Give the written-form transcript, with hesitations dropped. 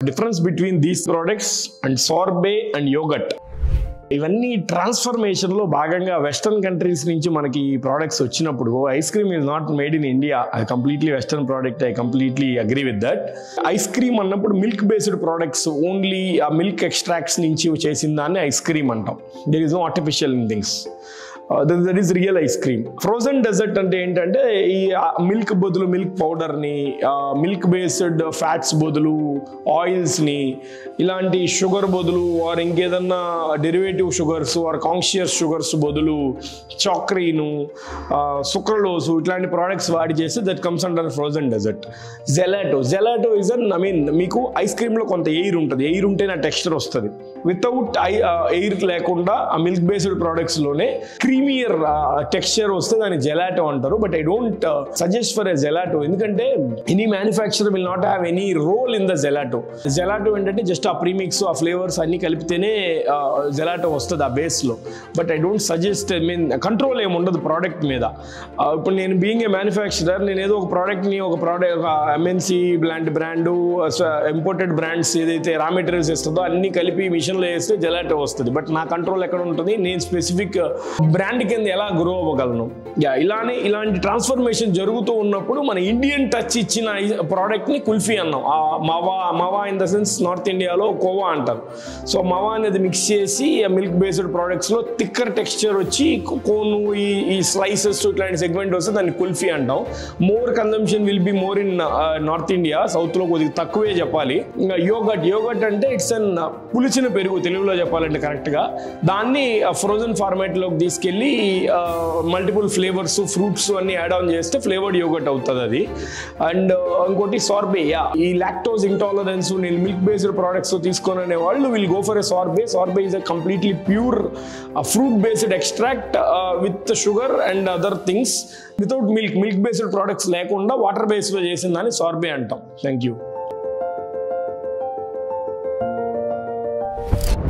Difference between these products and sorbet and yogurt. ఇవన్నీ ట్రాన్స్ఫర్మేషన్లో భాగంగా western countries నుంచి మనకి ఈ ప్రోడక్ట్స్ వచ్చినప్పుడు ice cream is not made in India, అది completely western product. I completely agree with that. Ice cream అన్నప్పుడు milk based products, only ఆ milk extracts నుంచి చేసిన దాన్ని ఐస్ క్రీమ్ అంటాం. There is no artificial in things. That is real ice cream. Frozen dessert అంటే ఏంటంటే ఈ milk బదులు మిల్క్ పౌడర్ని, మిల్క్ బేస్డ్ ఫ్యాట్స్ బదులు ఆయిల్స్ని, ఇలాంటి షుగర్ బదులు ఆర్ ఇంకేదన్నా derivative sugars or conscious sugars బదులు చాక్రీను, సుక్రలోసు ఇట్లాంటి ప్రోడక్ట్స్ వాడి చేస్తే that comes under frozen dessert. Gelato is మీకు ఐస్ క్రీమ్లో కొంత ఎయిర్ ఉంటుంది, ఎయిర్ ఉంటే నా టెక్స్చర్ వస్తుంది. వితౌట్ ఎయిర్ లేకుండా ఆ మిల్క్ బేస్డ్ ప్రోడక్ట్స్లోనే క్రీమియర్ టెక్స్చర్ వస్తే దాన్ని జెలాటో అంటారు. But I don't suggest for a gelato, ఎందుకంటే any manufacturer will not have any role in the gelato. Gelato ఏంటంటే జస్ట్ ఆ ప్రీమిక్స్, ఆ ఫ్లేవర్స్ అన్ని కలిపితేనే జెలాటో వస్తుంది ఆ బేస్లో. But I don't suggest, control ఏమి ఉండదు ప్రోడక్ట్ మీద. ఇప్పుడు నేను బీయింగ్ ఏ మ్యానుఫ్యాక్చరర్, నేను ఏదో ఒక ప్రోడక్ట్ని ఎంఎన్సీ లాంటి బ్రాండు, ఇంపోర్టెడ్ బ్రాండ్స్ ఏదైతే రా మెటీరియల్స్ ఇస్తుందో అన్ని కలిపి మిషన్లో వేస్తే జెలాటో వస్తుంది. బట్ నా కంట్రోల్ ఎక్కడ ఉంటుంది, నేను స్పెసిఫిక్ బ్రాండ్ కింద ఎలా గ్రో అవ్వగలను. ఇలాంటి ట్రాన్స్ఫర్మేషన్ జరుగుతూ ఉన్నప్పుడు మన ఇండియన్ టచ్ ఇచ్చిన ప్రోడక్ట్ని కుల్ఫీ అన్నాం. మవా ఇన్ ద సెన్స్ నార్త్ ఇండియాలో కోవా అంటారు. సో మవా అనేది మిక్స్ చేసి మిల్క్ బేస్డ్ ప్రోడక్ట్స్లో థిక్కర్ టెక్స్చర్ వచ్చి కోను, ఈ స్లైసెస్ ఇట్లాంటి సెగ్మెంట్ వస్తే దాన్ని కుల్ఫీ అంటాం. More consumption will be more in North India, సౌత్లో కొద్దిగా తక్కువే చెప్పాలి. ఇంకా యోగట్ అంటే ఇట్స్ అన్ పులిచిన పెరుగు, తెలుగులో చెప్పాలంటే కరెక్ట్గా. దాన్ని ఫ్రోజన్ ఫార్మాట్లోకి తీసుకెళ్ళి మల్టిపుల్ ఫ్లేవర్స్, ఫ్రూట్స్ అన్ని యాడ్ ఆన్ చేస్తే ఫ్లేవర్డ్ యోగట్ అవుతుంది అది. అండ్ ఇంకోటి సార్బే. ఈ లాక్టోజ్ ఇంటాలరెన్స్, నేను మిల్క్ బేస్డ్ ప్రోడక్ట్స్ తీసుకునే వాళ్ళు will go for a sorbet. Sorbet is a completely pure fruit based extract with sugar and other things, without milk based products లేకుండా water బేస్లో చేసిన దాన్ని సార్బే అంటాం. Thank you.